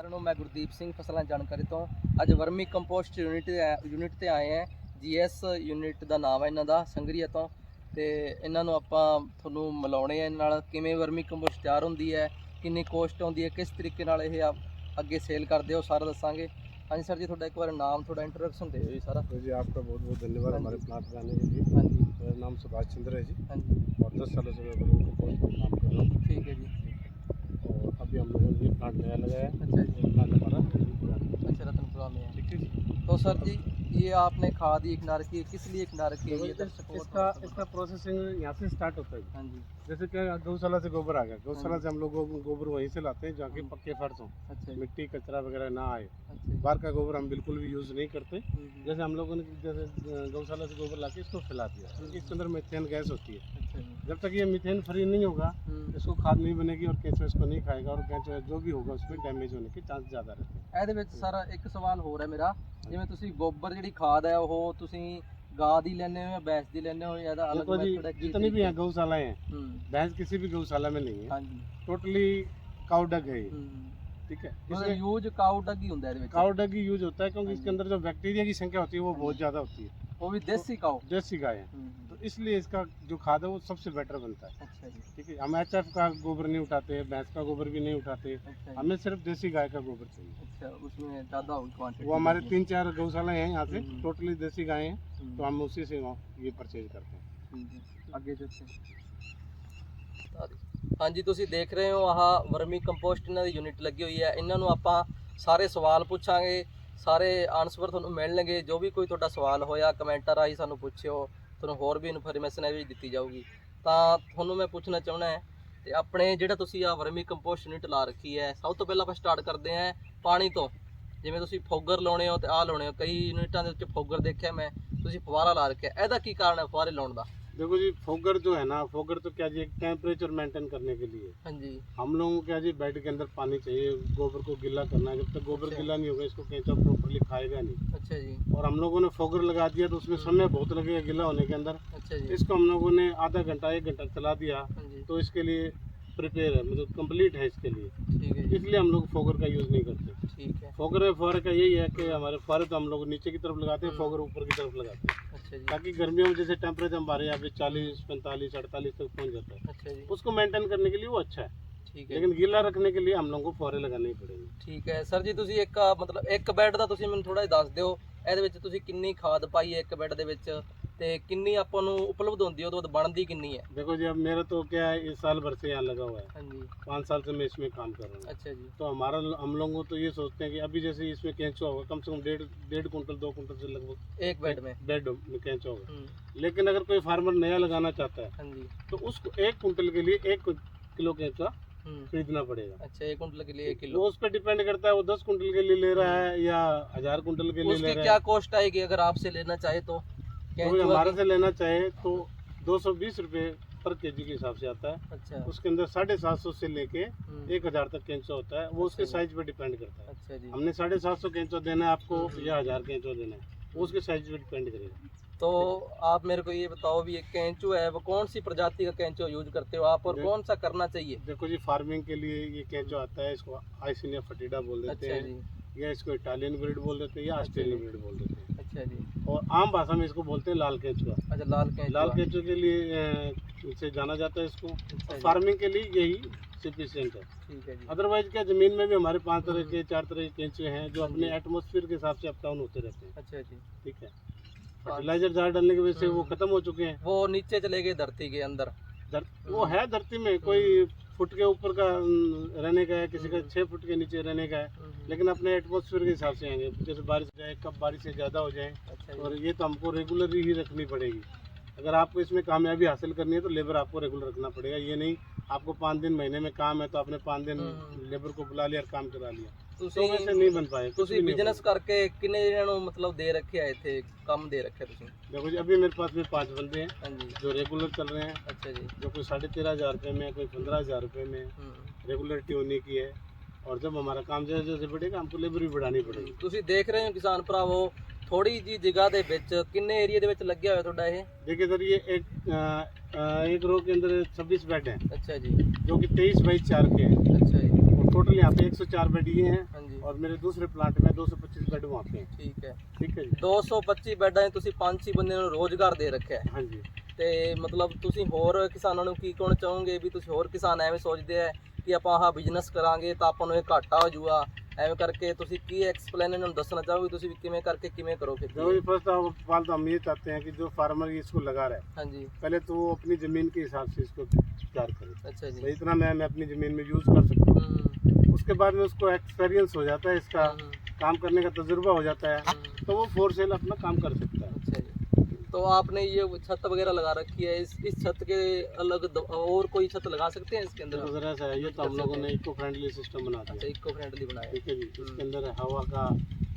ਸਾਰਿਆਂ ਨੂੰ ਮੈਂ ਗੁਰਦੀਪ ਸਿੰਘ ਫਸਲਾਂ ਜਾਣਕਾਰੀ ਤੋਂ ਅੱਜ ਵਰਮੀ ਕੰਪੋਸਟ ਯੂਨਿਟ ਤੇ ਆਏ ਹਾਂ। ਜੀਐਸ ਯੂਨਿਟ ਦਾ ਨਾਮ ਹੈ ਇਹਨਾਂ ਦਾ, ਸੰਗਰੀਆ ਤੋਂ। ਤੇ ਇਹਨਾਂ ਨੂੰ ਆਪਾਂ ਤੁਹਾਨੂੰ ਮਿਲਾਉਣੇ ਆ ਨਾਲ ਕਿਵੇਂ ਵਰਮੀ ਕੰਪੋਸਟ ਤਿਆਰ ਹੁੰਦੀ ਹੈ, ਕਿੰਨੀ ਕੋਸਟ ਆਉਂਦੀ ਹੈ, ਕਿਸ ਤਰੀਕੇ ਨਾਲ ਇਹ ਅੱਗੇ ਸੇਲ ਕਰਦੇ ਹੋ, ਸਾਰਾ ਦੱਸਾਂगे। हाँ जी सर जी, थोड़ा एक बार नाम थोड़ा इंट्रोडक्शन दे जी सारा। तो जी आपका बहुत बहुत धन्यवाद हमारे प्लांट में आने के लिए। हाँ जी। मेरा नाम सुभाष चंद्र है जी। हाँ जी। और 10 सालों से मैं वर्मी कंपोस्ट में काम कर रहा हूँ। ठीक है जी। और अभी हम लोगों ने ये प्लांट नया लगाया है। अच्छा जी। प्लांट हमारा रतनपुरा में। अच्छा, रतनपुरा में है। ठीक है जी। तो सर जी ये आपने खाद एक नार की, किस लिए एक नार की? इसका प्रोसेसिंग यहाँ से स्टार्ट होता है। हाँ जी। जैसे कि गौशाला से गोबर आ गया, गौशाला से हम लोग गोबर वहीं से लाते हैं जहाँ के पक्के फर्श हों, अच्छा मिट्टी कचरा वगैरह ना आए। अच्छा। बाहर का गोबर हम बिल्कुल भी यूज़ नहीं करते। हम्म। जैसे हम लोगों ने जैसे गौशाला से गोबर लाके इसको फैला दिया, इसके अंदर मीथेन गैस होती है। अच्छा जी। जब तक ये मीथेन फ्री नहीं होगा इसको खाद नहीं बनेगी और केंचुआ इसको नहीं खाएगा और केंचुआ जो भी होगा उसमें डैमेज होने के चांस ज़्यादा रहते हैं। ਇਹਦੇ ਵਿੱਚ ਸਰ ਇੱਕ ਸਵਾਲ ਹੋਰ ਹੈ ਮੇਰਾ, ਜਿਵੇਂ ਤੁਸੀਂ ਗੋਬਰ ਜਿਹੜੀ ਖਾਦ ਹੈ ਉਹ ਤੁਸੀਂ ਗਾਂ ਦੀ ਲੈਂਦੇ ਹੋ ਜਾਂ ਭੈਂਸ ਦੀ ਲੈਂਦੇ ਹੋ, ਇਹਦਾ ਅਲੱਗ देखो जी, मेथड है? जितनी भी यहाँ गौशालाएं हैं, हम्म। भैंस किसी भी गौशाला में नहीं है, हाँ जी। टोटली काउ डग है ये। हम्म। ठीक है, मतलब इसमें यूज काउ डग ही ਹੁੰਦਾ ਇਹਦੇ ਵਿੱਚ? काउ डग ही यूज होता है क्योंकि इसके अंदर जो बैक्टीरिया की संख्या होती है वो बहुत ज़्यादा होती है। वो भी देसी काउ? देसी गाय है, तो इसलिए इसका जो खाद है वो सबसे बेटर बनता है। अच्छा जी। ठीक है, हम HF का गोबर नहीं उठाते, भैंस का गोबर भी नहीं उठाते, अच्छा जी। हमें सिर्फ देसी गाय का गोबर चाहिए। अच्छा, उसमें ज़्यादा होगी क्वांटिटी? वो हमारे 3-4 गौशाला हैं यहाँ से, हम्म। टोटली देसी गाय हैं, तो हम उसी से ये परचेज करते हैं। ਅੱਗੇ ਚੱਲਦੇ ਹਾਂਜੀ, ਤੁਸੀਂ ਦੇਖ ਰਹੇ ਹੋ ਆਹ ਵਰਮੀ ਕੰਪੋਸਟ ਇਹਨਾਂ ਦੀ ਯੂਨਿਟ ਲੱਗੀ ਹੋਈ ਹੈ। ਇਹਨਾਂ ਨੂੰ ਆਪਾਂ ਸਾਰੇ ਸਵਾਲ ਪੁੱਛਾਂਗੇ, ਸਾਰੇ ਆਨਸਰ ਤੁਹਾਨੂੰ ਮਿਲਣਗੇ। ਜੋ ਵੀ ਕੋਈ ਤੁਹਾਡਾ ਸਵਾਲ ਹੋਇਆ ਕਮੈਂਟਾਂ ਰਾਹੀਂ ਸਾਨੂੰ ਪੁੱਛਿਓ, ਤੁਹਾਨੂੰ ਹੋਰ ਵੀ ਇਨਫੋਰਮੇਸ਼ਨ ਹੈ ਵੀ ਦਿੱਤੀ ਜਾਊਗੀ। ਤਾਂ ਤੁਹਾਨੂੰ ਮੈਂ ਪੁੱਛਣਾ ਚਾਹੁੰਦਾ ਹੈ ਤੇ ਆਪਣੇ ਜਿਹੜਾ ਤੁਸੀਂ ਆ ਵਰਮੀ ਕੰਪੋਸਟ ਯੂਨਿਟ ਲਾ ਰੱਖੀ ਹੈ, ਸਭ ਤੋਂ ਪਹਿਲਾਂ ਆਪਾਂ ਸਟਾਰਟ ਕਰਦੇ ਹਾਂ ਪਾਣੀ ਤੋਂ। ਜਿਵੇਂ ਤੁਸੀਂ ਫੋਗਰ ਲਾਉਣੇ ਹੋ ਤੇ ਆਹ ਲਾਉਣੇ ਹੋ, ਕਈ ਯੂਨਿਟਾਂ ਦੇ ਵਿੱਚ ਫੋਗਰ ਦੇਖਿਆ ਮੈਂ, ਤੁਸੀਂ ਫੁਆਰਾ ਲਾ ਰੱਖਿਆ, ਇਹਦਾ ਕੀ ਕਾਰਨ ਹੈ ਫੁਆਰੇ ਲਾਉਣ ਦਾ? देखो जी, फोगर जो है ना, फोगर तो क्या जी एक टेम्परेचर मेंटेन करने के लिए। हाँ जी। हम लोगों को क्या जी बेड के अंदर पानी चाहिए, गोबर को गिला करना है। जब तक गोबर गिला नहीं होगा इसको केंचुआ प्रॉपर्ली खाएगा नहीं। अच्छा जी। और हम लोगों ने फोगर लगा दिया तो उसमें समय बहुत लगेगा गिला होने के अंदर। अच्छा जी। इसको हम लोगों ने आधा घंटा 1 घंटा चला दिया हाँ जी। तो इसके लिए प्रिपेयर है, मतलब कंप्लीट है इसके लिए। ठीक है जी। इसलिए हम लोग फोगर का यूज़ नहीं करते। ठीक है। फोगर फुहारे का यही है कि हमारे फुहारे तो हम लोग नीचे की तरफ लगाते हैं, फोगर ऊपर की तरफ लगाते हैं, अच्छा जी। ताकि गर्मियों में जैसे टेम्परेचर हमारे यहाँ पे 40, 45, 48 तक पहुँच जाता है, अच्छा जी। उसको मेंटेन करने के लिए वो अच्छा है। ठीक है। लेकिन गीला रखने के लिए हम लोगों को फुहारे लगाने ही पड़ेंगे। ठीक है सर जी, ਤੁਸੀਂ ਇੱਕ ਮਤਲਬ ਇੱਕ ਬੈੱਡ ਦਾ ਤੁਸੀਂ ਮੈਨੂੰ ਥੋੜਾ ਜਿਹਾ ਦੱਸ ਦਿਓ, ਇਹਦੇ ਵਿੱਚ ਤੁਸੀਂ ਕਿੰਨੀ ਖਾਦ ਪਾਈ ਹੈ ਇੱਕ ਬੈੱਡ ਦੇ ਵਿੱਚ, ਤੇ ਕਿੰਨੀ ਆਪਾਂ ਨੂੰ ਉਪਲਬਧ ਹੁੰਦੀ ਹੈ, ਉਹਦੇ ਬਾਅਦ ਬਣਦੀ ਕਿੰਨੀ है? देखो जी, अब मेरा तो क्या है, इस साल भर से यहाँ लगा हुआ है। हाँ जी। 5 साल से मैं इसमें काम कर रहा हूँ। अच्छा जी। तो हम लोगों को तो ये सोचते हैं कि अभी जैसे इसमें केंचुआ होगा कम से कम 1.5 कुंटल 2 कुंटल से लगभग एक बेड में? बेड में केंचुआ होगा। लेकिन अगर कोई फार्मर नया लगाना चाहता है हाँ जी। तो उसको 1 कुंटल के लिए 1 किलो केंचुआ खरीदना पड़ेगा। अच्छा, 1 कुंटल के लिए 1 किलो? वो उस पर डिपेंड करता है, वो 10 कुंटल के लिए ले रहा है या 1000 कुंटल के लिए ले उसकी रहा क्या कॉस्ट आएगी अगर आपसे लेना चाहे तो? है। तो हमारे से लेना चाहे तो 220 रुपये पर केजी के हिसाब से आता है। अच्छा। उसके अंदर 750 से लेके 1000 तक केंचुआ होता है, वो उसके साइज पे डिपेंड करता है। अच्छा जी। हमने 750 केंचुआ देना है आपको या 1000 केंचुआ देना है, वो उसके साइज पे डिपेंड करेगा। तो आप मेरे को ये बताओ भी, एक केंचुआ है वो कौन सी प्रजाति का केंचुआ यूज करते हो आप, और कौन सा करना चाहिए? देखो जी, फार्मिंग के लिए ये केंचुआ आता है, इसको आइसिनिया फटीडा बोल देते अच्छा हैं, जी। या इसको इटालियन ब्रीड बोल देते हैं, या ऑस्ट्रेलियन ब्रीड बोल देते हैं। अच्छा जी। और आम भाषा में इसको बोलते हैं लाल केंचुआ। अच्छा, लाल केंचुआ। लाल केंचुए के लिए इसे जाना जाता है इसको। अच्छा जी। फार्मिंग के लिए यही सफिशिएंट है। ठीक है जी। अदरवाइज क्या जमीन में भी हमारे 5 तरह के 4 तरह के केंचुए हैं जो अपने एटमॉस्फेयर के हिसाब से अप डाउन होते रहते हैं। अच्छा जी। ठीक है, फर्टिलाइजर ज़्यादा डालने की वजह से वो खत्म हो चुके हैं। वो नीचे चले गए धरती के अंदर? वो है धरती में, कोई फुट के ऊपर का रहने का है, किसी का 6 फुट के नीचे रहने का है, लेकिन अपने एटमॉस्फेयर के हिसाब से आएंगे। जैसे बारिश हो जाए, कब बारिश से ज़्यादा हो जाए, अच्छा और ये तो हमको रेगुलर ही रखनी पड़ेगी। अगर आपको इसमें कामयाबी हासिल करनी है तो लेबर आपको रेगुलर रखना पड़ेगा। ये नहीं आपको 5 दिन महीने में काम है तो आपने 5 दिन लेबर को बुला लिया और काम करा लिया, तो वैसे नहीं बन पाए। ਤੁਸੀਂ ਬਿਜ਼ਨਸ ਕਰਕੇ ਕਿੰਨੇ ਜਣਿਆਂ ਨੂੰ ਮਤਲਬ ਦੇ ਰੱਖਿਆ ਇੱਥੇ ਕੰਮ ਦੇ ਰੱਖਿਆ ਤੁਸੀਂ? देखो जी, अभी मेरे पास में 5 बंदे हैं। हाँ जी। जो रेगुलर चल रहे हैं। अच्छा जी। जो कोई 13,500 रुपये में, कोई 15,000 रुपये में रेगुलरिटी होने की है। और जब हमारा काम जैसे जैसे बढ़ेगा हमको लेबर भी बढ़ानी पड़ेगी। ਤੁਸੀਂ ਦੇਖ ਰਹੇ ਹੋ ਕਿਸਾਨ ਭਰਾਵੋ, ਥੋੜੀ ਜੀ ਜਗ੍ਹਾ ਦੇ ਵਿੱਚ ਕਿੰਨੇ ਏਰੀਆ ਦੇ ਵਿੱਚ ਲੱਗਿਆ ਹੋਇਆ ਤੁਹਾਡਾ ਇਹ? देखिए सर, ये एक रो के अंदर 26 बेड हैं। अच्छा जी। जो कि 23 बाई 4 के हैं। अच्छा जी। और टोटल यहाँ पे 104 बेड ये हैं हाँ जी और मेरे दूसरे प्लांट में 225 बेड वहाँ पे हैं। ठीक है ठीक है जी। 225 ਬੈੱਡਾਂ 'ਚ ਤੁਸੀਂ 5-6 ਬੰਦਿਆਂ ਨੂੰ ਰੋਜ਼ਗਾਰ ਦੇ ਰੱਖਿਆ ਹੈ हाँ जी। ਤੇ ਮਤਲਬ ਤੁਸੀਂ ਹੋਰ ਕਿਸਾਨਾਂ ਨੂੰ ਕੀ ਕਹਿਣਾ ਚਾਹੋਗੇ ਵੀ ਤੁਸੀਂ ਹੋਰ ਕਿਸਾਨ ਐਵੇਂ ਸੋਚਦੇ ਆ ਕਿ ਆਪਾਂ ਆਹ ਬਿਜ਼ਨਸ ਕਰਾਂਗੇ ਤਾਂ ਆਪਾਂ ਨੂੰ ਇਹ ਘਾਟਾ ਹੋ ਜਾਊਗਾ ਐਵੇਂ ਕਰਕੇ ਤੁਸੀਂ ਕੀ ਐਕਸਪਲੇਨ ਇਹਨਾਂ ਨੂੰ ਦੱਸਣਾ ਚਾਹੋਗੇ ਤੁਸੀਂ ਵੀ ਕਿਵੇਂ ਕਰਕੇ ਕਿਵੇਂ करੋ खेती? देखो जी, फर्स्ट ऑफ ऑल तो हम ये चाहते हैं कि जो फार्मर इसको लगा रहा है हाँ जी पहले तो वो अपनी ज़मीन के हिसाब से इसको तैयार करे। अच्छा जी तो इतना मैं अपनी ज़मीन में यूज़ कर सकता हूँ। उसके बाद में उसको एक्सपीरियंस हो जाता है, इसका काम करने का तजुर्बा हो जाता है, तो वो फोर सेल अपना काम कर सकता है। अच्छा जी तो आपने ये छत वगैरह लगा रखी है इस छत के अलग और कोई छत लगा सकते हैं इसके अंदर? तो ज़रा सा है ये तो हम लोगों ने इको फ्रेंडली सिस्टम बना अच्छा दिया। इको फ्रेंडली बनाया ठीक है जी। इसके अंदर हवा का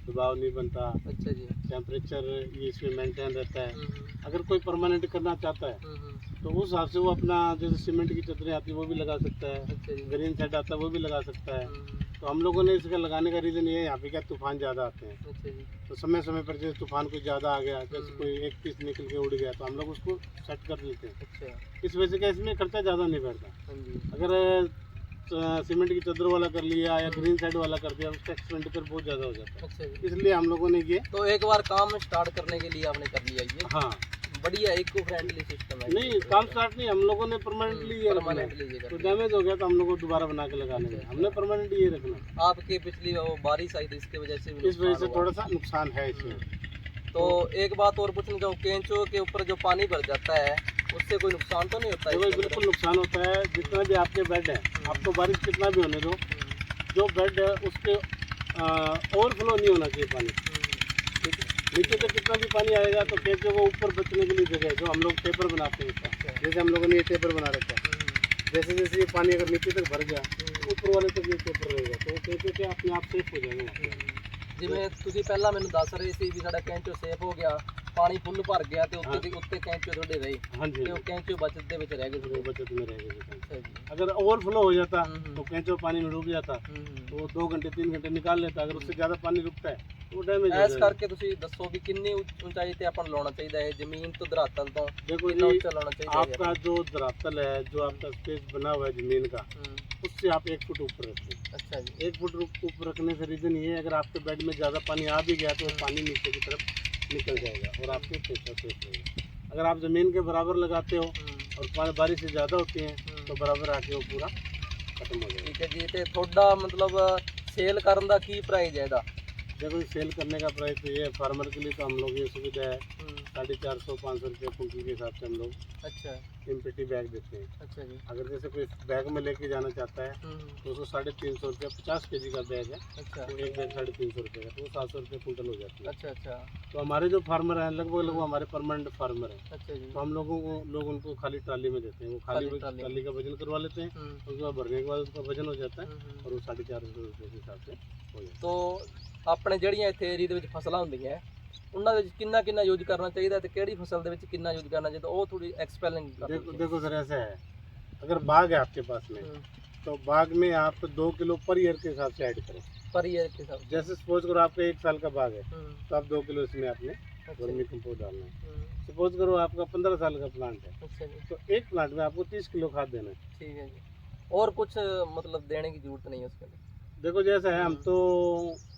दबाव नहीं बनता, अच्छा जी टेम्परेचर ये इसमें मेंटेन रहता है। अगर कोई परमानेंट करना चाहता है तो उस हिसाब से वो अपना जैसे सीमेंट की चद्दरें आती है वो भी लगा सकता है, अच्छा जी ग्रीन शेड आता है वो भी लगा सकता है। तो हम लोगों ने इसका लगाने का रीज़न ये है यहाँ पे क्या तूफान ज़्यादा आते हैं, अच्छा जी तो समय समय पर जैसे तूफान कोई ज़्यादा आ गया, जैसे कोई एक पीस निकल के उड़ गया तो हम लोग उसको सेट कर लेते हैं। अच्छा इस वजह से क्या इसमें खर्चा ज़्यादा नहीं बैठता। हाँ जी अगर सीमेंट की चद्दर वाला कर लिया या ग्रीन शेड वाला कर दिया उसका एक्सपेंडिचर बहुत ज़्यादा हो जाता अच्छा है, जी इसलिए हम लोगों ने ये तो एक बार काम स्टार्ट करने के लिए आपने कर लिया ये हाँ बढ़िया इको फ्रेंडली सिस्टम है नहीं काम स्टार्ट नहीं, हम लोगों ने परमानेंटली ये रखना है। परमानेंटली ये तो कर डैमेज हो गया तो हम लोग को दोबारा बना के लगाने में हमने परमानेंट ये रखना है। आपके पिछली वो बारिश आई थी इसकी वजह से भी इस वजह से नुकसान थोड़ा सा नुकसान है इसमें। हुआ। तो एक बात और पूछना चाहूँ केंचो के ऊपर जो पानी भर जाता है उससे कोई नुकसान तो नहीं होता है देखो इसके बिल्कुल नुकसान होता है, जितना भी आपके बेड है आपको बारिश कितना भी होने दो, जो बेड है उसके ओवरफ्लो नहीं होना चाहिए पानी। ठीक है, नीचे से कितना भी पानी आएगा तो कैसे वो ऊपर बचने के लिए जगह है, जो हम लोग टेपर बनाते हैं इसका, जैसे हम लोगों ने ये टेपर बना रखा है, जैसे जैसे ये पानी अगर नीचे तक भर गया तो ऊपर वाले तक ये टेपर रहेगा तो वो कैसे क्या अपने आप सेफ हो जाएगा वहाँ पे। ਜਿਵੇਂ ਤੁਸੀਂ ਪਹਿਲਾਂ ਮੈਨੂੰ ਦੱਸ ਰਹੇ ਸੀ ਵੀ ਸਾਡਾ ਕੈਂਚੋ ਸੇਫ ਹੋ ਗਿਆ ਪਾਣੀ ਫੁੱਲ ਭਰ ਗਿਆ ਤੇ ਉੱਤੇ ਦੀ ਉੱਤੇ ਕੈਂਚੋ ਤੁਹਾਡੇ ਰਹੇ हाँ जी ਤੇ ਉਹ ਕੈਂਚੋ बचत ਦੇ ਵਿੱਚ ਰਹਿ ਗਏ वो ਸੀਗੇ। बचत में रहेगा। ਅੱਛਾ जी अगर ओवरफ्लो हो जाता हम्म। तो कैंचो पानी में डूब जाता तो वो 2 घंटे 3 घंटे निकाल लेता, अगर उससे ज़्यादा पानी रुकता है तो वो डैमेज हो ਇਸ जाएगा। ਕਰਕੇ ਤੁਸੀਂ ਦੱਸੋ ਵੀ ਕਿੰਨੀ ਉਚਾਈ ਤੇ ਆਪਾਂ ਨੂੰ ਲਾਉਣਾ ਚਾਹੀਦਾ ਹੈ ਜ਼ਮੀਨ ਤੋਂ ਧਰਾਤਲ ਤੋਂ देखो कितना जी ऊंचा लाना चाहिए आपका जो धरातल है, जो आपका स्पेस बना हुआ है ज़मीन का, उससे आप 1 फुट ऊपर रखें। अच्छा जी 1 फुट ऊपर रखने से रीज़न ये है अगर आपके बेड में ज़्यादा पानी आ भी गया तो वो पानी नीचे की तरफ निकल जाएगा और आपके पैसा सेफ रहेगा। अगर आप ज़मीन के बराबर लगाते हो और बारिश से ज़्यादा होती है तो बराबर आके वो पूरा खत्म हो जाएगा। ਠੀਕ ਹੈ ਜੀ ਤੇ ਤੁਹਾਡਾ ਮਤਲਬ ਸੇਲ ਕਰਨ ਦਾ ਕੀ ਪ੍ਰਾਈਸ ਹੈ ਇਹਦਾ? देखो सेल करने का प्राइस तो ये है, फार्मर के लिए तो हम लोग ये सुविधा है 450-500 रुपये कुंटल के हिसाब से हम लोग अच्छा तीन पेटी बैग देते हैं। अच्छा जी अगर जैसे कोई बैग में लेके जाना चाहता है तो उसको 350 रुपये 50 kg का बैग है अच्छा तो एक बैग 350 रुपये का, तो वो 700 रुपये कुंटल हो जाती है। अच्छा अच्छा तो हमारे जो फार्मर हैं लगभग हमारे परमानेंट फार्मर हैं, अच्छा जी तो हम लोग उनको खाली ट्राली में देते हैं, वो खाली खाली ट्राली। ट्राली का वजन करवा लेते हैं, उसके बाद भरने के बाद उसका वजन हो जाता है और वो 450 रुपये के हिसाब से हो जाता है। तो ਆਪਣੇ ਜਿਹੜੀਆਂ ਇੱਥੇ ਏਰੀਆ ਦੇ ਵਿੱਚ ਫਸਲਾਂ ਹੁੰਦੀਆਂ ਉਹਨਾਂ ਦੇ ਵਿੱਚ ਕਿੰਨਾ ਕਿੰਨਾ ਯੂਜ਼ ਕਰਨਾ ਚਾਹੀਦਾ ਤੇ ਕਿਹੜੀ ਫਸਲ ਦੇ ਵਿੱਚ ਕਿੰਨਾ ਯੂਜ਼ ਕਰਨਾ ਚਾਹੀਦਾ ਉਹ ਥੋੜੀ ਐਕਸਪਲੇਨ ਕਰ देखो देखो सर ऐसा है, अगर बाग है आपके पास में तो बाग में आप 2 किलो पर ईयर के हिसाब से ऐड करें। पर ईयर के हिसाब जैसे सपोज करो आपका 1 साल का बाग है से तो आप 2 किलो इसमें आपने अच्छा वर्मी कंपोस्ट डालना है। सपोज करो आपका 15 साल का प्लांट है अच्छा जी तो एक प्लांट में आपको 30 किलो खाद देना है। ठीक है जी और कुछ मतलब देने की जरूरत नहीं है उसके लिए? देखो जैसा है हम तो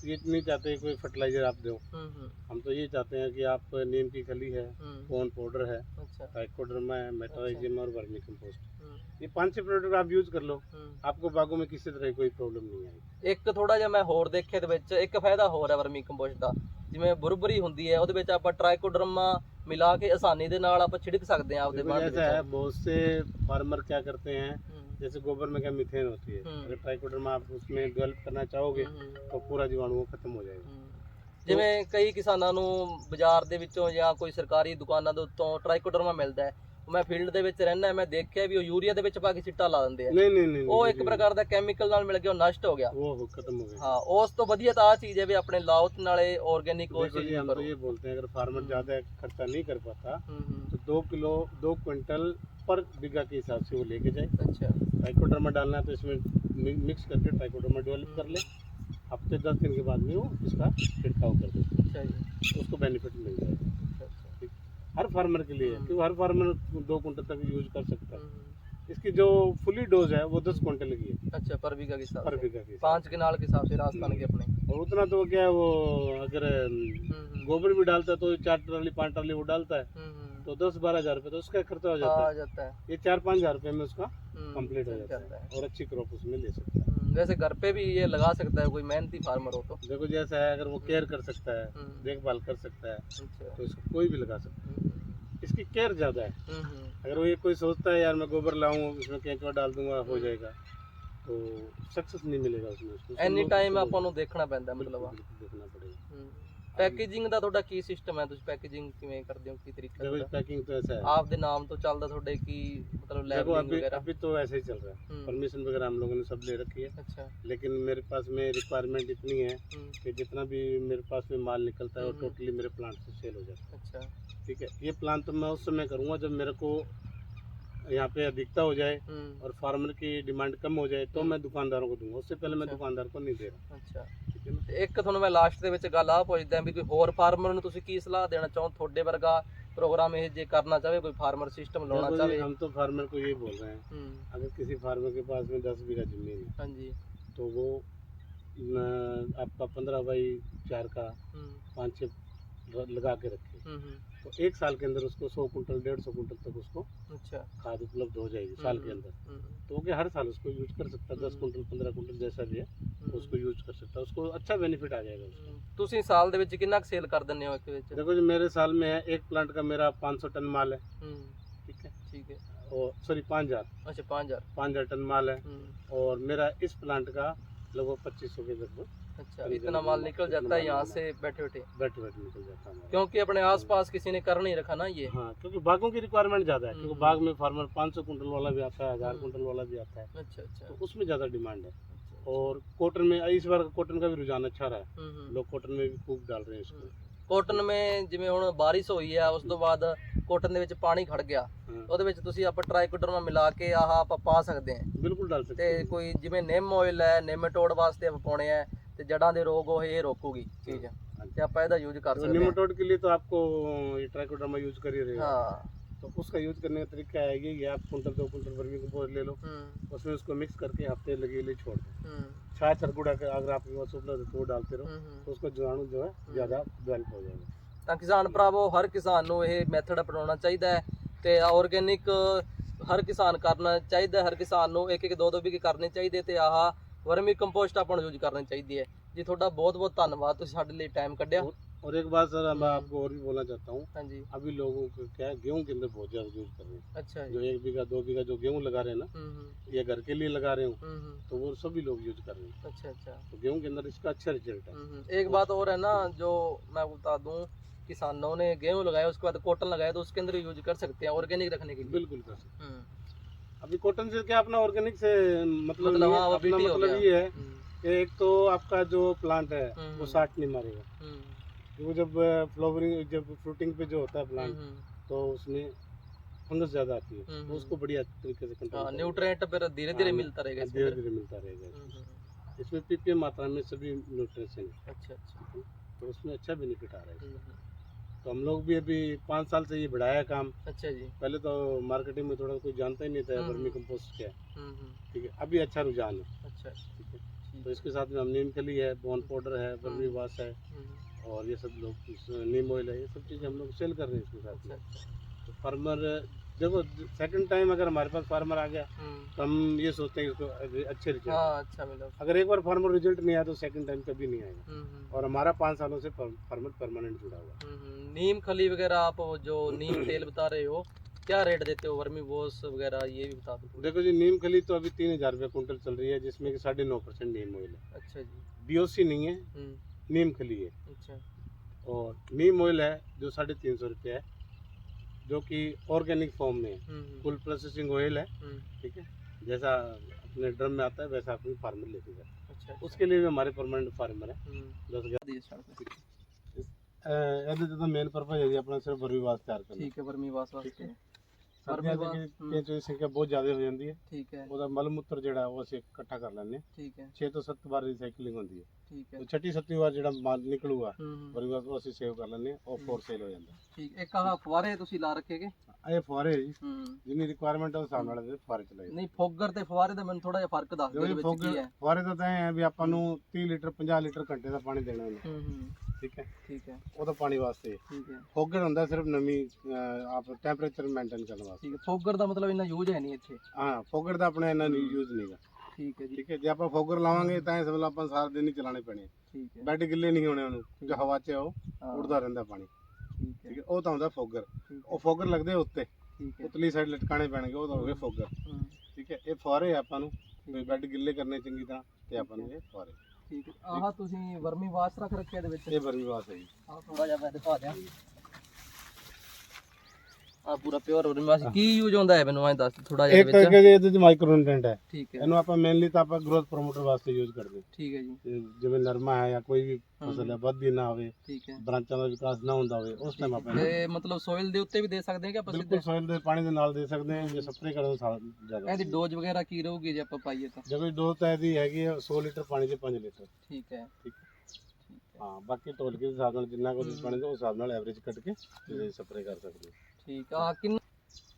ये नहीं चाहते कोई फर्टिलाइजर आप दो, हम्म हम तो ये चाहते हैं कि आप नीम की खली है, कोन पाउडर है, अच्छा ट्राइकोडर्मा है, मेटाराइजियम और वर्मी कंपोस्ट, हम्म, ये 5-6 प्रोडक्ट आप यूज कर लो, हम्म। आपको बागों में किसी तरह की कोई प्रॉब्लम नहीं आएगी। ਇੱਕ ਥੋੜਾ ਜਿਹਾ ਮੈਂ ਹੋਰ ਦੇਖਿਆ ਦੇ ਵਿੱਚ ਇੱਕ ਫਾਇਦਾ ਹੋਰ ਹੈ ਵਰਮੀ ਕੰਪੋਸਟ ਦਾ ਜਿਵੇਂ ਬੁਰਬਰੀ ਹੁੰਦੀ ਹੈ ਉਹਦੇ ਵਿੱਚ ਆਪਾਂ ਟ੍ਰਾਈਕੋਡਰਮਾ ਮਿਲਾ ਕੇ ਆਸਾਨੀ ਦੇ ਨਾਲ ਆਪਾਂ ਛਿੜਕ ਸਕਦੇ ਹਾਂ ਆਪਦੇ देखो ਬਾਗ ਦੇ जैसा है ਵਿੱਚ बहुत से फार्मर क्या करते हैं, जैसे गोबर में क्या मीथेन होती है, हम्म। अगर ट्राइकोडर्मा आप उसमें डेवलप करना चाहोगे तो पूरा जीवाणु वो खत्म हो जाएगा। ਜਿਵੇਂ ਕਈ ਕਿਸਾਨਾਂ ਨੂੰ ਬਾਜ਼ਾਰ ਦੇ ਵਿੱਚੋਂ ਜਾਂ ਕੋਈ ਸਰਕਾਰੀ ਦੁਕਾਨਾਂ ਦੇ ਉੱਤੋਂ ਟ੍ਰਾਈਕੋਡਰਮਾ ਮਿਲਦਾ ਹੈ ਮੈਂ ਫੀਲਡ ਦੇ ਵਿੱਚ ਰਹਿਣਾ ਮੈਂ ਦੇਖਿਆ ਵੀ ਉਹ ਯੂਰੀਆ ਦੇ ਵਿੱਚ ਪਾ ਕੇ ਚਿੱਟਾ ਲਾ ਦਿੰਦੇ ਆ नहीं नहीं नहीं ਉਹ नहीं, ਇੱਕ नहीं, ਪ੍ਰਕਾਰ ਦਾ ਕੈਮੀਕਲ ਨਾਲ ਮਿਲ ਕੇ ਉਹ ਨਸ਼ਟ ਹੋ ਗਿਆ वो खत्म हो गया। ਹਾਂ ਉਸ ਤੋਂ ਵਧੀਆ ਤਾਂ ਆ ਚੀਜ਼ ਹੈ ਵੀ ਆਪਣੇ ਲਾਓ ਤੇ ਨਾਲੇ ਆਰਗੇਨਿਕ ਉਹ देखो ਚੀਜ਼ जी हम ਕਰੋ तो ये बोलते हैं अगर फार्मर ज्यादा खर्चा नहीं कर पाता हम्म, तो 2 क्विंटल पर बीघा के हिसाब से वो लेके जाए। अच्छा ट्राइकोडर्मा डालना है तो इसमें मिक्स करके ट्राइकोडर्मा डेवलप कर ले, हफ्ते 10 दिन के बाद में वो इसका छिड़काव कर दे, अच्छा जी तो उसको बेनिफिट मिल जाएगा। अच्छा अच्छा हर फार्मर के लिए, क्योंकि हर फार्मर 2 कुंटल तक यूज कर सकता है। इसकी जो फुली डोज है वो 10 क्विंटल की है अच्छा, पर बीघा के हिसाब पर से बीघा की। 5 किनाल के हिसाब से राजस्थान के अपने। और उतना तो क्या है वो, अगर गोबर भी डालता है तो 4 ट्राली 5 ट्राली वो डालता है तो 10-12 हज़ार रुपये तो उसका खर्चा हो जाता आ है। जाता है। ये 4-5 हज़ार रुपये में उसका कंप्लीट हो चल जाता है है। और अच्छी क्रॉप उसमें ले सकता है। वैसे घर पे भी ये लगा सकता है कोई मेहनती फार्मर हो तो। देखो जैसा है, अगर वो केयर कर सकता है, देखभाल कर सकता है अच्छा। तो इसको कोई भी लगा सकता है। इसकी केयर ज़्यादा है। अगर वो ये कोई सोचता है यार मैं गोबर लाऊं इसमें केंचुआ डाल दूंगा हो जाएगा, तो सक्सेस नहीं मिलेगा उसमें। उसको एनी टाइम ਆਪਾਂ ਨੂੰ ਦੇਖਣਾ ਪੈਂਦਾ बिल्कुल ਮਤਲਬ। बिल्कुल देखना पड़ेगा। ਪੈਕੇजिंग ਦਾ ਤੁਹਾਡਾ ਕੀ ਸਿਸਟਮ ਹੈ, ਤੁਸੀਂ ਪੈਕੇजिंग ਕਿਵੇਂ ਕਰਦੇ ਹੋ, ਕੀ ਤਰੀਕਾ देखो ਤੁਹਾਡਾ? पैकिंग तो ऐसा है, ਆਪ ਦੇ ਨਾਮ ਤੋਂ ਚੱਲਦਾ ਤੁਹਾਡੇ ਕੀ ਮਤਲਬ देखो ਲੈਬਲਿੰग अभी ਵਗੈਰਾ? अभी तो ऐसे ही चल रहा है, परमिशन वगैरह हम लोगों ने सब ले रखी है, अच्छा। लेकिन मेरे पास में रिक्वायरमेंट इतनी है कि जितना भी मेरे पास में माल निकलता है वो टोटली मेरे प्लांट से सेल हो जाता है। अच्छा। ठीक है, ये प्लान तो मैं उस समय करूँगा जब मेरे को यहाँ पे अधिकता हो जाए और फार्मर की डिमांड कम हो जाए तो मैं दुकानदारों को दूंगा, उससे पहले मैं अच्छा। दुकानदार को नहीं दे रहा। ਅੱਛਾ। ठीक है ना। ਤੇ ਇੱਕ ਤੁਹਾਨੂੰ ਮੈਂ ਲਾਸਟ ਦੇ ਵਿੱਚ ਗੱਲ ਆ ਪੁੱਛਦਾ ਵੀ ਕੋਈ ਹੋਰ ਫਾਰਮਰ ਨੂੰ ਤੁਸੀਂ ਕੀ ਸਲਾਹ ਦੇਣਾ ਚਾਹੋ, ਤੁਹਾਡੇ ਵਰਗਾ ਪ੍ਰੋਗਰਾਮ ਇਹ ਜੇ करना चाहे, कोई फार्मर सिस्टम लाना देखो जी, चाहे? हम तो फार्मर को ये बोल रहे हैं, अगर किसी फार्मर के पास में 10 बीघा जमीन है हाँ जी। तो वो आपका 15x4 का 5-6 लगा के रखे तो 1 साल के अंदर उसको 100 कुंटल 150 कुंटल तक उसको अच्छा। खाद उपलब्ध हो जाएगी साल के अंदर। तो वो क्या हर साल उसको यूज कर सकता है, 10 कुंटल 15 कुंटल जैसा भी है उसको यूज कर सकता है, उसको अच्छा बेनिफिट आ जाएगा उसको। ਤੁਸੀਂ ਸਾਲ ਦੇ ਵਿੱਚ ਕਿੰਨਾ ਸੇਲ ਕਰ ਦਿੰਦੇ ਹੋ ਇੱਕ ਵਿੱਚ? देखो जी मेरे साल में है एक प्लांट का मेरा 500 टन माल है। ठीक है, ठीक है। और सॉरी 5000। अच्छा, 5000 टन माल है और मेरा इस प्लांट का लगभग 2500 के लगभग। अच्छा, इतना माल निकल जाता है यहाँ से बैठे बैठे बैठे निकल जाता है, क्योंकि अपने आसपास किसी ने कर नहीं रखा ना ये। हाँ, क्योंकि बागों की रिक्वायरमेंट ज़्यादा है, क्योंकि बाग में फार्मर 500 कुंटल वाला भी आता है, 1000 कुंटल वाला भी आता है, अच्छा अच्छा। तो उसमें ज़्यादा डिमांड है। और कॉटन में इस बार कॉटन का भी रुझान अच्छा रहा है, लोग कॉटन में भी खूब डाल रहे हैं इसको। ਕੋਟਨ में ਜਿਵੇਂ ਹੁਣ ਬਾਰਿਸ਼ ਹੋਈ ਆ ਉਸ ਤੋਂ ਬਾਅਦ ਕੋਟਨ ਦੇ ਵਿੱਚ ਪਾਣੀ ਖੜ ਗਿਆ, ਉਹਦੇ ਵਿੱਚ ਤੁਸੀਂ ਆਪਾਂ ਟ੍ਰਾਈਕੋਡਰਮਾ ਮਿਲਾ ਕੇ ਆਹ ਆਪਾਂ ਪਾ ਸਕਦੇ ਹਾਂ। बिल्कुल डाल सकते ਤੇ हैं। ਕੋਈ ਜਿਵੇਂ ਨਿੰਮ ਆਇਲ ਹੈ, ਨਿਮੇਟੋਡ ਵਾਸਤੇ ਆਪਾਂ ਪਾਉਣੇ ਆ ਤੇ ਜੜਾਂ ਦੇ ਰੋਗ ਉਹ ਇਹ ਰੋਕੂਗੀ ਚੀਜ਼, ਤੇ ਆਪਾਂ ਇਹਦਾ ਯੂਜ਼ ਕਰ तो ਸਕਦੇ ਹਾਂ। निमेटोड के लिए तो आपको ये ट्राइकोडर्मा यूज कर ही रहे हो, हाँ। तो उसका यूज करने का तरीका है ये, आप कुंटल 2 कुंटल वर्मी कंपोस्ट ले लो, उसमें उसको मिक्स करके हफ्ते लगे लिए छोड़ दो। छाछ चरगुड़ा के अगर आपके पास उपलब्ध है तो वो डालते रहो, तो उसका जीवाणु जो है ज़्यादा डेवलप हो जाएगा। ਤਾਂ ਕਿਸਾਨ ਭਰਾਵੋ, ਹਰ ਕਿਸਾਨ ਨੂੰ ਇਹ ਮੈਥਡ ਅਪਣਾਉਣਾ ਚਾਹੀਦਾ ਹੈ ਤੇ ਆਰਗੈਨਿਕ ਹਰ ਕਿਸਾਨ ਕਰਨਾ ਚਾਹੀਦਾ, ਹਰ ਕਿਸਾਨ ਨੂੰ ਇੱਕ ਇੱਕ ਦੋ ਦੋ ਵੀ ਕਰਨੇ ਚਾਹੀਦੇ ਤੇ ਆਹ ਵਰਮੀ ਕੰਪੋਸਟ ਆਪਾਂ ਨੂੰ ਯੂਜ਼ ਕਰਨੀ ਚਾਹੀਦੀ ਹੈ ਜੀ। ਤੁਹਾਡਾ ਬਹੁਤ ਬਹੁਤ ਧੰਨਵਾਦ, ਤੁਸੀਂ ਸਾਡੇ ਲਈ ਟਾਈਮ ਕੱਢਿਆ। और एक बात सर मैं आपको और भी बोलना चाहता हूँ, हाँ जी। अभी लोगों को क्या है गेहूं के अंदर बहुत ज़्यादा यूज कर रहे हैं। अच्छा जो 1 बीघा 2 बीघा जो गेहूं लगा रहे हैं ना, या घर के लिए लगा रहे हो, तो वो सभी लोग यूज कर रहे हैं। अच्छा अच्छा। तो गेहूं के अंदर इसका अच्छा रिजल्ट है। एक बात और है ना, जो मैं बता दूं, किसानों ने गेहूं लगाया उसके बाद कॉटन लगाया तो उसके अंदर यूज कर सकते हैं ऑर्गेनिक रखने के लिए। बिल्कुल कर सकते हैं। अभी कॉटन से क्या अपना ऑर्गेनिक से मतलब नहीं है, हाँ, वो अपना BT हो मतलब गया। ये है कि एक तो आपका जो प्लांट है वो साट नहीं मारेगा, वो जब फ्लावरिंग जब फ्रूटिंग पे जो होता है प्लांट तो उसमें फंगस ज़्यादा आती है, तो उसको बढ़िया तरीके से कंट्रोल न्यूट्रिएंट फिर धीरे धीरे मिलता रहेगा, धीरे धीरे मिलता रहेगा। इसमें पीपीएम मात्रा में सभी न्यूट्रिशन है। अच्छा अच्छा। तो उसमें अच्छा बेनिफिट आ रहा है इसका। तो हम लोग भी अभी 5 साल से ये बढ़ाया काम। अच्छा जी। पहले तो मार्केटिंग में थोड़ा कोई जानता ही नहीं था वर्मी कंपोस्ट क्या है। ठीक है, अभी अच्छा रुझान है। अच्छा। ठीक है, तो इसके साथ में हम नीम खली है, बोन पाउडर है, वर्मी वाश है और ये सब लोग नीम ऑयल है, ये सब चीज़ें हम लोग सेल कर रहे हैं इसके साथ में। तो फार्मर देखो सेकंड टाइम अगर हमारे पास फार्मर आ गया तो हम ये सोचते हैं इसको अच्छे रिजल्ट। हाँ, अच्छा मिला। अगर एक बार फार्मर रिजल्ट नहीं आया तो सेकंड टाइम कभी नहीं आएगा। और हमारा 5 सालों से फार्मर परमानेंट जुड़ा हुआ है। नीम खली वगैरह आप जो नीम तेल बता रहे हो, क्या रेट देते हो? वर्मी वॉश वगैरह ये भी बता दो। देखो जी नीम खली तो अभी 3000 रुपये कुंटल चल रही है, जिसमें कि 9.5% नीम ऑयल है। अच्छा जी। बीओसी नहीं है, नीम खली है। अच्छा। और नीम ऑयल है जो 350 रुपये है, जो कि ऑर्गेनिक फॉर्म में है, फुल प्रोसेसिंग ऑयल है। ठीक है, जैसा अपने ड्रम में आता है वैसा अपनी फार्मर लेके जाता है। अच्छा। उसके लिए भी हमारे परमानेंट फार्मर है 10,000। ਇਹਦੇ ਤੇ ਤਾਂ ਮੇਨ ਪਰਪਸ ਹੈ ਜੀ ਆਪਣਾ ਸਿਰਫ ਵਰਮੀ ਵਾਸਤੇ ਤਿਆਰ ਕਰਨਾ। ਠੀਕ ਹੈ, ਵਰਮੀ ਵਾਸ ਵਾਸਤੇ। ਸਰਦੀਆਂ ਦੇ ਵਿੱਚ ਕੇਂਚੂ ਦੀ ਸੰਖਿਆ ਬਹੁਤ ਜ਼ਿਆਦਾ ਹੋ ਜਾਂਦੀ ਹੈ। ਠੀਕ ਹੈ। ਉਹਦਾ ਮਲ ਮੂਤਰ ਜਿਹੜਾ ਉਹ ਅਸੀਂ ਇਕੱਠਾ ਕਰ ਲੈਂਦੇ ਹਾਂ। ਠੀਕ ਹੈ। 6 ਤੋਂ 7 ਵਾਰ ਰੀਸਾਈਕਲਿੰਗ ਹੁੰਦੀ ਹੈ। ਠੀਕ ਹੈ तो छठी 7वीं बार ਜਿਹੜਾ ਮਾਲ ਨਿਕਲੂਗਾ ਹੂੰ ਵਰਮੀ ਕੰਪੋਸਟ ਅਸੀਂ ਸੇਵ ਕਰ ਲੈਂਦੇ ਹਾਂ ਉਹ ਫੋਰ ਸੇਲ ਹੋ ਜਾਂਦਾ ਠੀਕ ਇੱਕ ਆਹ ਫੁਆਰੇ ਤੁਸੀਂ ਲਾ ਰੱਖੇਗੇ ਇਹ ਫੁਆਰੇ ਜੀ ਹੂੰ ਜਿੰਨੀ ਰਿਕੁਆਇਰਮੈਂਟ ਹੈ ਉਸ ਹਿਸਾਬ ਨਾਲ ਇਹ ਫੁਆਰੇ ਚਲਾਏ ਨਹੀਂ ਫੋਗਰ ਤੇ ਫੁਆਰੇ ਦਾ ਮੈਨੂੰ ਥੋੜਾ ਜਿਹਾ ਫਰਕ ਦੱਸ ਦਿਓ ਇਹਦੇ ਵਿੱਚ ਕੀ ਹੈ ਫੁਆਰੇ ਦਾ ਤਾਂ ਇਹ ਹੈ ਵੀ ਆਪਾਂ ਨੂੰ 30 ਲੀਟਰ 50 ਲੀਟਰ ਘੰਟੇ ਦਾ ਪਾਣੀ ਦੇਣਾ ਉਹਨੂੰ ਹੂੰ ਠੀਕ ਹੈ ਠੀਕ ਹੈ ਉਹਦਾ ਪਾਣੀ ਵਾਸਤੇ ਠੀਕ ਹੈ ਫੋਗਰ ਹੁੰਦਾ ਸਿਰਫ ਨਮੀ ਆਪ ਟੈਂਪਰੇਚਰ ਮੇਨਟੇਨ ਕਰਨ ਵਾਸਤੇ ਠੀਕ ਹੈ ਫੋਗਰ ਦਾ ਮਤਲਬ ਇੰਨਾ ਯੂਜ਼ ਹੈ ਨਹੀਂ ਇੱਥੇ ਹਾਂ ਫੋਗਰ ਦਾ ਆਪਣਾ ਇੰਨਾ ਯੂਜ਼ ਨਹੀਂਗਾ ਠੀਕ ਹੈ ਜੀ ਠੀਕ ਹੈ ਜੇ ਆਪਾਂ ਫੋਗਰ ਲਾਵਾਂਗੇ ਤਾਂ ਇਸ ਵੇਲੇ ਆਪਾਂ ਸਾਰਾ ਦਿਨ ਹੀ ਚਲਾਣੇ ਪੈਣੇ ਠੀਕ ਹੈ ਬੈੱਡ ਗਿੱਲੇ ਨਹੀਂ ਹੋਣੇ ਉਹਨੂੰ ਜੋ ਹਵਾ 'ਚ ਹੈ ਉਹ ਹਾਂ, ਉੱਡਦਾ ਰਹਿੰਦਾ ਪਾਣੀ ਠੀਕ ਹੈ ਠੀਕ ਹੈ ਉਹ ਤਾਂ ਹੁੰਦਾ ਫੋਗਰ ਠੀਕ ਉਹ ਫੋਗਰ ਲੱਗਦੇ ਉੱਤੇ ਠੀਕ ਹੈ ਉਤਲੀ ਸਾਈਡ ਲਟਕਾਣੇ ਪੈਣਗੇ ਉਹ ਤਾਂ ਹੋ ਗਏ ਫੋਗਰ ਹੂੰ ਠੀਕ ਹੈ ਇਹ ਫੁਆਰੇ ਆ ਆਪਾਂ ਨੂੰ ਵੀ ਬੈੱਡ ਗਿੱਲੇ ਕਰਨੇ ਚੰਗੀ ਤਰ੍ਹਾਂ ਤੇ ਆਪਾਂ ਨੂੰ ਇਹ ਫੁਆਰੇ ਠੀਕ ਹੈ ਆਹ ਤੁਸੀਂ ਵਰਮੀ ਵਾਸ਼ ਰੱਖ ਰੱਖਿਆ ਇਹਦੇ ਵਿੱਚ ਇਹ ਵਰਮੀ ਵਾਸ ਹੈ ਜੀ ਆਹ ਥੋੜਾ ਜਿਹਾ ਮੈਂ ਦਿਖਾ ਦਿਆਂ ਆ ਪੂਰਾ ਪਿਓਰ ਵਰਮੀ ਵਾਸ਼ ਕੀ ਯੂਜ਼ ਹੁੰਦਾ ਹੈ ਮੈਨੂੰ ਐਂ ਦੱਸ ਥੋੜਾ ਜਿਹਾ ਇੱਕ ਇਹਦੇ ਵਿੱਚ ਇਹਦੇ 'ਚ ਮਾਈਕਰੋ ਨਿਊਟ੍ਰੀਐਂਟ ਹੈ ਠੀਕ ਹੈ ਇਹਨੂੰ ਆਪਾਂ ਮੇਨਲੀ ਤਾਂ ਆਪਾਂ ਗਰੋਥ ਪ੍ਰੋਮੋਟਰ ਵਾਸਤੇ ਯੂਜ਼ ਕਰਦੇ ਠੀਕ ਹੈ ਜੀ ਤੇ ਜਿਵੇਂ ਨਰਮਾ ਹੈ ਜਾਂ ਕੋਈ ਵੀ ਫਸਲ ਹੈ ਵੱਧਦੀ ਨਾ ਹੋਵੇ ਠੀਕ ਹੈ ਬ੍ਰਾਂਚਾਂ ਦਾ ਵਿਕਾਸ ਨਾ ਹੁੰਦਾ ਹੋਵੇ ਉਸ ਟਾਈਮ ਆਪਾਂ ਤੇ ਮਤਲਬ ਸੋਇਲ ਦੇ ਉੱਤੇ ਵੀ ਦੇ ਸਕਦੇ ਹਾਂ ਕਿ ਆਪਾਂ ਬਿਲਕੁਲ ਸਿੱਧੇ ਸੋਇਲ ਦੇ ਪਾਣੀ ਦੇ ਨਾਲ ਦੇ ਸਕਦੇ ਹਾਂ ਜੇ ਸਪਰੇਅ ਕਰਨ ਦਾ ਜ਼ਿਆਦਾ ਇਹਦੀ ਡੋਜ਼ ਵਗੈਰਾ ਕੀ ਰਹੂਗੀ ਜੇ ਆਪਾਂ ਪਾਈਏ ਤਾਂ ਜਦੋਂ ਡੋਜ਼ ਤਾਂ ਇਹਦੀ ਹੈਗੀ ਹੈ 100 ਲੀਟਰ ਪਾਣੀ 'ਚ 5 ਲੀਟਰ ਠੀਕ ਹੈ ਠੀਕ ਹਾਂ ਬਾਕੀ ਢੋਲਕੀ ਦੇ ਹਿਸਾਬ ਨਾਲ ਜਿੰਨਾ ਕੁ ਤੁਸੀਂ ਪਾਣੀ ਦਾ ਉਸ ਹਿਸਾਬ ਨਾਲ ਐਵਰੇਜ ਕੱਢ ਕੇ ਤੁਸੀਂ ਸਪਰੇਅ ਕਰ ਸਕਦੇ ਹੋ ਠੀਕ ਆ ਕਿੰਨਾ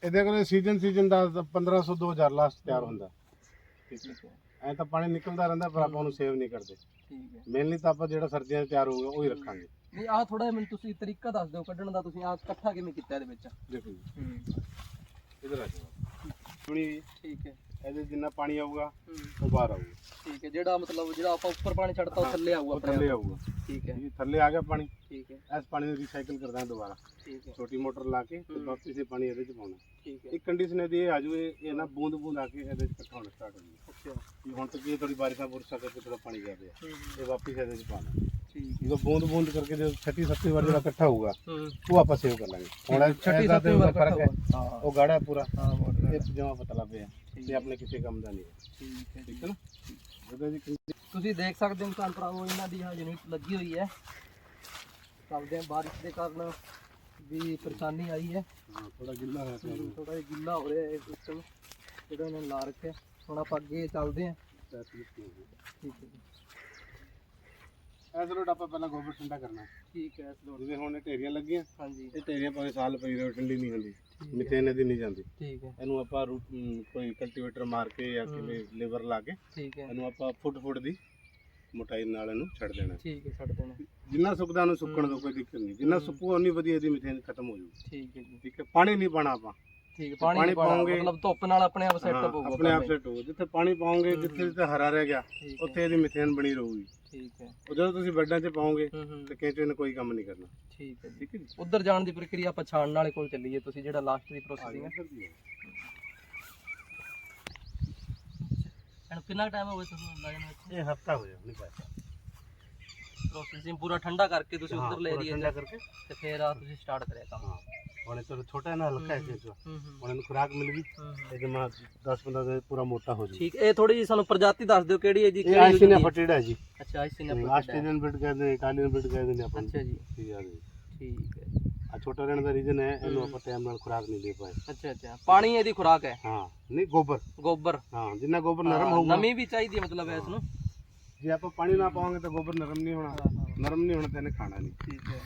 ਇਹਦੇ ਕੋਲ ਸੀਜ਼ਨ ਦਾ 1500 2000 ਲਾਸਟ ਤਿਆਰ ਹੁੰਦਾ ਠੀਕ ਹੈ ਐ ਤਾਂ ਪਾਣੀ ਨਿਕਲਦਾ ਰਹਿੰਦਾ ਪਰ ਆਪਾਂ ਉਹਨੂੰ ਸੇਵ ਨਹੀਂ ਕਰਦੇ ਠੀਕ ਹੈ ਮੇਨਲੀ ਤਾਂ ਆਪਾਂ ਜਿਹੜਾ ਸਰਦੀਆਂ 'ਚ ਤਿਆਰ ਹੋਊਗਾ ਉਹ ਹੀ ਰੱਖਾਂਗੇ ਨਹੀਂ ਆਹ ਥੋੜਾ ਜਿਹਾ ਮੈਨੂੰ ਤੁਸੀਂ ਤਰੀਕਾ ਦੱਸ ਦਿਓ ਕੱਢਣ ਦਾ ਤੁਸੀਂ ਆਹ ਇਕੱਠਾ ਕਿਵੇਂ ਕੀਤਾ ਇਹਦੇ ਵਿੱਚ ਦੇਖੋ ਜੀ ਹੂੰ ਇਧਰ ਆ ਜਾਓ ਸੁਣੀ ਠੀਕ ਹੈ ਇਹਦੇ ਜਿੰਨਾ ਪਾਣੀ ਆਊਗਾ ਹੂੰ ਉਹ ਬਾਹਰ ਆਊਗਾ ਠੀਕ ਹੈ ਜਿਹੜਾ ਮਤਲਬ ਜਿਹੜਾ ਆਪਾਂ ਉੱਪਰ ਪਾਣੀ ਛੱਡਤਾ ਉਹ ਥੱਲੇ ਆਊਗਾ ਉਹ ਆਪਣੇ ਥੱਲੇ ਆਪ। ਆਊਗਾ ਠੀਕ ਹੈ ਇਹ ਥੱਲੇ ਆ ਗਿਆ ਪਾਣੀ ਠੀਕ ਹੈ ਇਸ ਪਾਣੀ ਨੂੰ ਰੀਸਾਈਕਲ ਕਰਦਾ ਹੈ ਦੁਬਾਰਾ ਠੀਕ ਹੈ ਛੋਟੀ ਮੋਟਰ ਲਾ ਕੇ ਤੇ ਵਾਪਸ ਇਹ ਪਾਣੀ ਇਹਦੇ 'ਚ ਪਾਉਣਾ ਠੀਕ ਹੈ ਇੱਕ ਕੰਡੀਸ਼ਨ ਇਹਦੀ ਇਹ ਆ ਜੂ ਇਹ ਨਾ ਬੂੰਦ ਬੂੰਦ ਆ ਕੇ ਇਹਦੇ 'ਚ ਇਕੱਠਾ ਹੋਣਾ ਸਟਾਰਟ ਹੋ ਜੂ ਅੱਛਾ ਵੀ ਹੁਣ ਤੱਕ ਇਹ ਥੋੜੀ ਬਾਰਿਸ਼ਾਂ ਬੁਰਸ਼ਾਂ ਕਰਕੇ ਥੋੜਾ ਪਾਣੀ ਗਿਆ ਪਿਆ ਇਹ ਵਾਪਸ ਇਹਦੇ 'ਚ ਪਾਣਾ ਠੀਕ ਜਦੋਂ ਬੂੰਦ ਬੂੰਦ ਕਰਕੇ ਜਦੋਂ 36 37 ਵਾਰ ਜਿਹੜਾ ਇਕੱਠਾ ਹੋਊਗਾ ਹੂੰ ਉਹ ਆਪਾਂ ਸੇਵ ਕਰ ਲਾਂਗੇ ਹੁਣ 36 ਇਹਦਾ 37 ਵਾਰ ਫਰਕ ਹੈ ਹਾਂ ਉਹ ਗਾੜਾ ਪੂਰਾ ਹਾਂ ਵਾਟਰ ਇਹ ਜਮਾ ਪਤਲਾ ਪਿਆ ਇਹ ਆਪਣੇ ਕਿਸੇ ਕੰਮ ਦਾ ਨਹੀਂ ਹੈ ਠੀਕ ਹੈ ਠੀਕ ਹੈ ਨਾ ਉਹਦੇ ਦੀ ਤੁਸੀਂ ਦੇਖ ਸਕਦੇ ਹੋ ਕਿਸਾਨ ਭਰਾਵੋ ਇਹਨਾਂ ਦੀ ਆ ਯੂਨਿਟ ਲੱਗੀ ਹੋਈ ਹੈ ਚੱਲਦੇ ਆ ਬਾਰਿਸ਼ ਦੇ ਕਾਰਨ ਵੀ ਪਰੇਸ਼ਾਨੀ ਆਈ ਹੈ ਹਾਂ ਥੋੜਾ ਗਿੱਲਾ ਹੋਇਆ ਪਿਆ ਥੋੜਾ ਜਿਹਾ ਗਿੱਲਾ ਹੋ ਰਿਹਾ ਹੈ ਸਿਸਟਮ ਜਿਹੜਾ ਇਹਨਾਂ ਨੇ ਲਾ ਰੱਖਿਆ ਹੁਣ ਆਪਾਂ ਅੱਗੇ ਚੱਲਦੇ ਹਾਂ ਠੀਕ ਹੈ ਜੀ ਐਸ ਰੋਡ ਆਪਾਂ ਪਹਿਲਾਂ ਗੋਬਰ ਠੰਡਾ ਕਰਨਾ ਠੀਕ ਹੈ ਇਸ ਲੋੜ ਜਿਵੇਂ ਹੁਣ ਇਹ ਢੇਰੀਆਂ ਲੱਗੀਆਂ ਹਾਂਜੀ ਇਹ ਢੇਰੀਆਂ ਭਾਵੇਂ ਸਾਲ ਪਈ ਰਹੇ ਠੰਡੀ ਨਹੀਂ ਹੁੰਦੀ ਮਿਥੇਨ ਇਹਦੀ ਨਹੀਂ ਜਾਂਦੀ ਠੀਕ ਹੈ ਇਹਨੂੰ ਆਪਾਂ ਕੋਈ ਕਲਟੀਵੇਟਰ ਮਾਰ ਕੇ ਜਾਂ ਕਿਵੇਂ ਲੇਬਰ ਲਾ ਕੇ ਠੀਕ ਹੈ ਇਹਨੂੰ ਆਪਾਂ ਫੁੱਟ ਦੀ ਮੋਟਾਈ ਨਾਲ ਇਹਨੂੰ ਛੱਡ ਦੇਣਾ ਠੀਕ ਹੈ ਛੱਡ ਦੇਣਾ ਜਿੰਨਾ ਸੁੱਕਦਾ ਉਹਨੂੰ ਸੁੱਕਣ ਦਾ ਕੋਈ ਦਿੱਕਤ ਨਹੀਂ ਜਿੰਨਾ ਸੁੱਕੂ ਉਨੀ ਵਧੀਆ ਇਹਦੀ ਮਿਥੇਨ ਖਤਮ ਹੋ ਜੂਗੀ ਠੀਕ ਹੈ ਜੀ ਠੀਕ ਹੈ ਪਾਣੀ ਨਹੀਂ ਪਾਣਾ ਆਪਾਂ ਠੀਕ ਹੈ ਪਾਣੀ ਨਹੀਂ ਪਾਉਣਾ ਪਾਉਂਗੇ, ਮਤਲਬ ਧੁੱਪ ਨਾਲ ਆਪਣੇ ਆਪ ਸੈੱਟ ਹਾਂ, ਹੋਊਗਾ ਆਪਣੇ ਆਪ ਸੈੱਟ ਹੋਊਗਾ ਜਿੱਥੇ ਪਾਣੀ ਪਾਉਂਗੇ ਜਿੱਥੇ ਜਿੱਥੇ ਹਰਾ ਰਹਿ ਗਿਆ ਠੀਕ ਉੱਥੇ ਇਹਦੀ ਮਿਥੇਨ ਬਣੀ ਰਹੂਗੀ ਠੀਕ ਹੈ ਉਹ ਜਦੋਂ ਤੁਸੀਂ ਬੈੱਡਾਂ 'ਚ ਪਾਓਗੇ ਹੂੰ ਤੇ ਕੇਂਚੇ ਨੇ ਕੋਈ ਕੰਮ ਨਹੀਂ ਕਰਨਾ ਠੀਕ ਹੈ ਜੀ ਠੀਕ ਹੈ ਜੀ ਉੱਧਰ ਜਾਣ ਦੀ ਪ੍ਰਕਿਰਿਆ ਆਪਾਂ ਛਾਣਨ ਵਾਲੇ ਕੋਲ ਚੱਲੀਏ ਤੁਸੀਂ ਜਿਹੜਾ ਲਾਸਟ ਦੀ ਪ੍ਰੋਸੈਸਿੰਗ ਹੈ ਇਹਨੂੰ ਕਿੰਨਾ ਟਾਈਮ ਹੋ ਗਿਆ ਤੁਹਾਨੂੰ ਅੰਦਾਜ਼ਨ ਵਿੱਚ ਇਹ ਹਫਤਾ ਹੋ ਗਿਆ ਨਹੀਂ ਪਾਇਆ ਪ੍ਰੋਸੈਸਿੰਗ ਪੂਰਾ ਠੰਡਾ ਕਰਕੇ ਤੁਸੀਂ ਉੱਧਰ ਲੈ ਏਰੀਆ ਠੰਡਾ ਕਰਕੇ ਤੇ ਫਿਰ ਆ ਤੁਸੀਂ ਸਟਾਰਟ ਕਰਿਆ ਕੰਮ ਹਾਂ ਹੁਣ ਇਹ ਥੋੜਾ ਛੋਟਾ ਹੈ ਨਾ ਹਲਕਾ ਹੈ ਕੇਂਚਾ ਹੂੰ ਹੁਣ ਇਹਨੂੰ ਖੁਰਾਕ ਮਿਲ ਗਈ ਇਹ ਜਮਾ 10-15 ਦਿਨ ਪੂਰਾ ਮੋਟਾ ਹੋ ਜੂ ਠੀਕ ਇਹ ਥੋੜੀ ਜੀ ਸਾਨੂੰ ਪ੍ਰਜਾਤੀ ਦੱਸ ਦਿਓ ਕਿਹੜੀ ਹੈ ਜੀ ਇਹ ਆਈਸੀਨਾ ਫਟੇੜਾ ਹੈ ਜੀ ਅੱਛਾ ਆਈਸੀਨਾ ਆਸਟ੍ਰੇਲੀਅਨ ਬਿਟ ਕਹਿੰਦੇ ਨੇ ਇਟਾਲੀਅਨ ਬਿਟ ਕਹਿੰਦੇ ਨੇ ਆਪਾਂ ਅੱਛਾ ਜੀ ਠੀਕ ਹੈ ਜੀ ਠੀਕ ਹੈ ਆ ਛੋਟਾ ਰਹਿਣ ਦਾ ਰੀਜ਼ਨ ਹੈ ਇਹਨੂੰ ਆਪਾਂ ਟਾਈਮ ਨਾਲ ਖੁਰਾਕ ਨਹੀਂ ਦੇ ਪਾਏ ਅੱਛਾ ਅੱਛਾ ਪਾਣੀ ਇਹਦੀ ਖੁਰਾਕ ਹੈ ਹਾਂ ਨਹੀਂ ਗੋਬਰ ਗੋਬਰ ਹਾਂ ਜਿੰਨਾ ਗੋਬਰ ਨਰਮ ਹੋਊਗਾ ਨਮੀ ਵੀ ਚਾਹੀਦੀ ਹੈ ਮਤਲਬ ਇਸ ਨੂੰ ਜੇ ਆਪਾਂ ਪਾਣੀ ਨਾ ਪਾਵਾਂਗੇ ਤਾਂ ਗੋਬਰ ਨਰਮ ਨਹੀਂ ਹੋਣਾ ਨਰਮ ਨਹੀਂ ਹੋਣਾ ਤਾਂ ਇਹਨੇ ਖਾਣਾ ਨਹੀਂ ਠੀਕ ਹੈ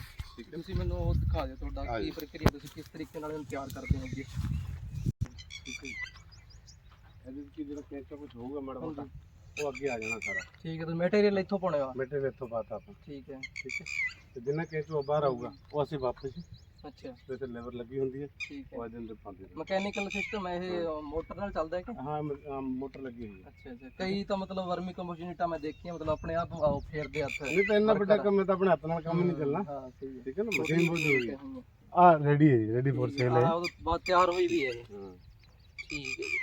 ਤੁਸੀਂ ਮੈਨੂੰ ਉਹ ਦਿਖਾ ਦਿਓ ਤੁਹਾਡਾ ਕੀ ਪ੍ਰਕਿਰਿਆ ਤੁਸੀਂ ਕਿਸ ਤਰੀਕੇ ਨਾਲ ਇਹਨੂੰ ਤਿਆਰ ਕਰਦੇ ਹੋ ਅੱਗੇ ਠੀਕ ਹੈ ਇਹਦੇ ਵਿੱਚ ਜਿਹੜਾ ਕੇਂਚਾ ਕੁਝ ਹੋਊਗਾ ਮਾੜਾ ਮੋਟਾ ਉਹ ਅੱਗੇ ਆ ਜਾਣਾ ਸਾਰਾ ਠੀਕ ਹੈ ਤੁਸੀਂ ਮਟੀਰੀਅਲ ਇੱਥੋਂ ਪਾਉਣੇ ਆ ਮਟੀਰੀਅਲ ਇੱਥੋਂ ਪਾਤਾ ਆਪਾਂ ਠੀਕ ਹੈ ਠੀਕ ਹੈ ਤੇ ਜਿੰਨਾ ਕੇਂਚਾ ਬਾਹਰ ਆਊਗਾ ਉਹ ਅਸੀਂ ਵਾਪਸ ਅੱਛਾ ਤੇ ਲੇਬਰ ਲੱਗੀ ਹੁੰਦੀ ਹੈ ਠੀਕ ਹੈ ਉਹ ਇਹਦੇ ਅੰਦਰ ਪਾਉਂਦੇ ਨੇ ਮਕੈਨੀਕਲ ਸਿਸਟਮ ਹੈ ਇਹ ਮੋਟਰ ਨਾਲ ਚੱਲਦਾ ਹੈ ਕਿ ਹਾਂ ਮੋਟਰ ਲੱਗੀ ਹੋਈ ਹੈ ਅੱਛਾ ਅੱਛਾ ਕਈ ਤਾਂ ਮਤਲਬ ਵਰਮੀ ਕੰਪੋਸਟ ਯੂਨਿਟਾਂ ਮੈਂ ਦੇਖੀਆਂ ਮਤਲਬ ਆਪਣੇ ਆਪ ਫੇਰਦੇ ਹੱਥ ਨਹੀਂ ਤਾਂ ਇੰਨਾ ਵੱਡਾ ਕੰਮ ਹੈ ਤਾਂ ਆਪਣੇ ਹੱਥ ਨਾਲ ਕੰਮ ਨਹੀਂ ਚੱਲਣਾ ਹਾਂ ਸਹੀ ਹੈ ਠੀਕ ਹੈ ਨਾ ਮਸ਼ੀਨ ਬਹੁਤ ਜ਼ਰੂਰੀ ਹੈ ਹਾਂ ਆ ਰੈਡੀ ਹੈ ਜੀ ਰੈਡੀ ਫॉर ਸੇਲ ਹੈ ਉਹ ਬਾਅਦ ਤਿਆਰ ਹੋਈ ਵੀ ਹੈ ਇਹ ਹਾਂ ਠੀਕ ਹੈ ਜੀ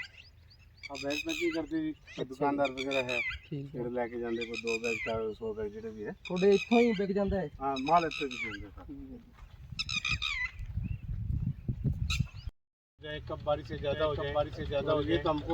ਆ ਬੈਗ ਪੈਕਿੰਗ ਕਰਦੇ ਜੀ ਦੁਕਾਨਦਾਰ ਵਗੈरह है ਠੀਕ ਹੈ ਜਿਹੜੇ ਲੈ ਕੇ ਜਾਂਦੇ ਕੋਈ 2 ਬੈਗ 400 ਬੈਗ ਜਿਹੜੇ ਵੀ ਹੈ ਤੁਹਾਡੇ ਇੱਥੋਂ ਹੀ ਵਿਕ ਜਾਂਦਾ ਹੈ ਹਾਂ ਮਾਲ ਇੱਥੇ ਵੀ ਹੁੰਦੇ ਸਰ ਠੀਕ ਹੈ ਜੀ चाहे कब बारिश से ज़्यादा हो जाए तो हमको